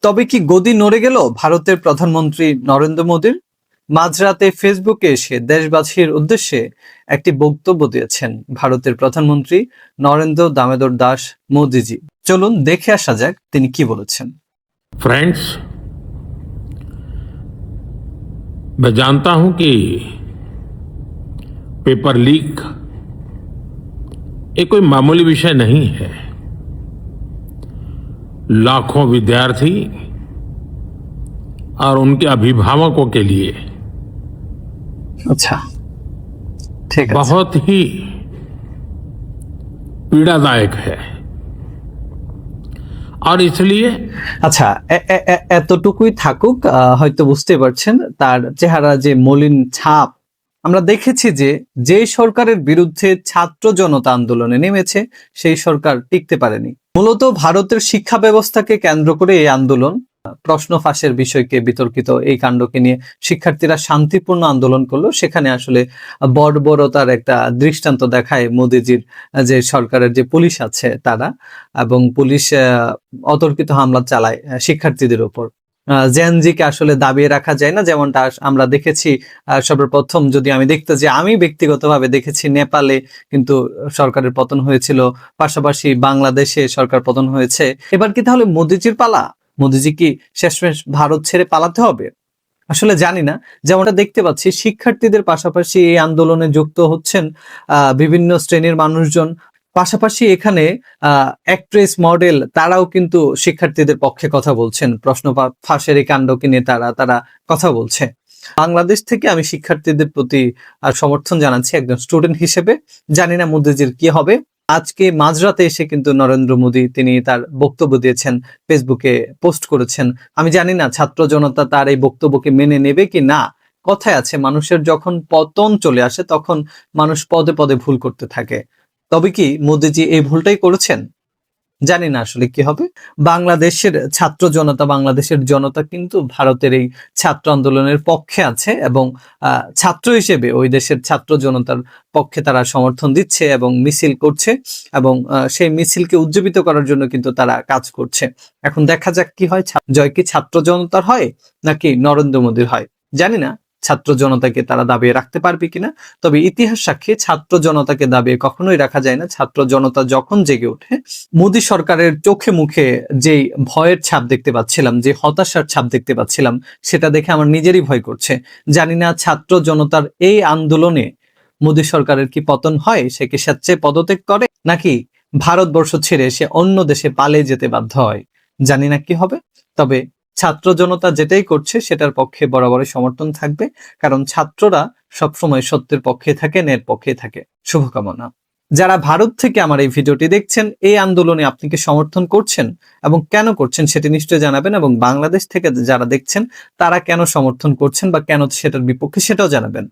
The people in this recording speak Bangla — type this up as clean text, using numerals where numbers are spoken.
তবে কি গদি নড়ে গেল ভারতের প্রধানমন্ত্রী নরেন্দ্র মোদীর? মাঝরাতে ফেসবুকে এসে দেশবাসীর উদ্দেশ্যে একটি বক্তব্য দিয়েছেন ভারতের প্রধানমন্ত্রী নরেন্দ্র দামোদর দাস মোদীজি। চলুন দেখে আসা যাক তিনি কি বলেছেন। फ्रेंड्स, मैं जानता हूं कि पेपर लीक ये कोई मामूली विषय नहीं है। लाखों विद्यार्थी और उनके अभिभावकों के लिए अच्छा, ठीक है। बहुत ही पीड़ादायक है और इसलिए আচ্ছা, এতটুকুই থাকুক। হয়তো বুঝতে পারছেন তার চেহারা যে মলিন ছাপ। আমরা দেখেছি যে সরকারের বিরুদ্ধে ছাত্র জনতা আন্দোলনে নেমেছে সেই সরকার টিকতে পারেনি। মূলত ভারতের শিক্ষা ব্যবস্থাকে কেন্দ্র করে এই আন্দোলন, প্রশ্ন ফাঁসের বিষয়কে বিতর্কিত এই কাণ্ডকে নিয়ে শিক্ষার্থীরা শান্তিপূর্ণ আন্দোলন করলো। সেখানে আসলে বর্বরতার একটা দৃষ্টান্ত দেখায় মোদিজির যে সরকারের যে পুলিশ আছে তারা, এবং পুলিশ অতর্কিত হামলা চালায় শিক্ষার্থীদের উপর। জেনজিকে আসলে দাবিয়ে রাখা যায় না, যেমনটা আমরা দেখেছি। সর্বপ্রথম যদি আমি আমি ব্যক্তিগতভাবে দেখেছি নেপালে কিন্তু সরকারের পতন হয়েছিল, পাশাপাশি বাংলাদেশে সরকার পতন হয়েছে। এবার কি তাহলে মোদিজির পালা? মোদিজি কি শেষমেশ ভারত ছেড়ে পালাতে হবে? আসলে জানি না। যেমনটা দেখতে পাচ্ছি শিক্ষার্থীদের পাশাপাশি এই আন্দোলনে যুক্ত হচ্ছেন বিভিন্ন শ্রেণীর মানুষজন। পাশাপাশি এখানে অ্যাক্ট্রেস, মডেল তারাও কিন্তু শিক্ষার্থীদের পক্ষে কথা বলছেন। প্রশ্ন ফাঁসের এই কাণ্ডকে নিয়ে তারা কথা বলছে। বাংলাদেশ থেকে আমি শিক্ষার্থীদের প্রতি সমর্থন জানাচ্ছি একজন স্টুডেন্ট হিসেবে। জানি না মোদিজির কি হবে। আজকে মাঝরাতে এসে কিন্তু নরেন্দ্র মোদী তিনি তার বক্তব্য দিয়েছেন, ফেসবুকে পোস্ট করেছেন। আমি জানি না ছাত্র জনতা তার এই বক্তব্যকে মেনে নেবে কি না। কথায় আছে মানুষের যখন পতন চলে আসে তখন মানুষ পদে পদে ভুল করতে থাকে। তবে কি মোদিজি এই ভুলটাই করেছেন? জানি না আসলে কি হবে। বাংলাদেশের ছাত্র জনতা, বাংলাদেশের জনতা কিন্তু ভারতের এই ছাত্র আন্দোলনের পক্ষে আছে এবং ছাত্র হিসেবে ওই দেশের ছাত্র জনতার পক্ষে তারা সমর্থন দিচ্ছে এবং মিছিল করছে এবং সেই মিছিলকে উজ্জীবিত করার জন্য কিন্তু তারা কাজ করছে। এখন দেখা যাক কি হয়। জয় কি ছাত্র জনতার হয় নাকি নরেন্দ্র মোদীর হয় জানি না। ছাত্র জনতাকে তারা দাবিয়ে রাখতে পারবে কিনা। তবে ইতিহাস সাক্ষী ছাত্র জনতাকে দাবিয়ে কখনোই রাখা যায় না। ছাত্র জনতা যখন জেগে ওঠে, মোদী সরকারের চোখে মুখে যেই ভয়ের ছাপ দেখতে পাচ্ছিলাম, যে হতাশার ছাপ দেখতে পাচ্ছিলাম, সেটা দেখে আমার নিজেরই ভয় করছে। জানি না ছাত্র জনতার এই আন্দোলনে মোদী সরকারের কি পতন হয়, সে কি স্বেচ্ছায় পদত্যাগ করে নাকি ভারতবর্ষ ছেড়ে সে অন্য দেশে পালিয়ে যেতে বাধ্য হয়। জানি না কি হবে। তবে ছাত্র জনতা যেটাই করছে সেটার পক্ষে বরাবরই সমর্থন থাকবে, কারণ ছাত্ররা সবসময় সত্যের পক্ষে থাকে, ন্যায়ের পক্ষে থাকে। শুভকামনা। যারা ভারত থেকে আমার এই ভিডিওটি দেখছেন, এই আন্দোলনে আপনি কি সমর্থন করছেন এবং কেন করছেন সেটি নিশ্চয়ই জানাবেন, এবং বাংলাদেশ থেকে যারা দেখছেন তারা কেন সমর্থন করছেন বা কেন সেটার বিপক্ষে সেটাও জানাবেন।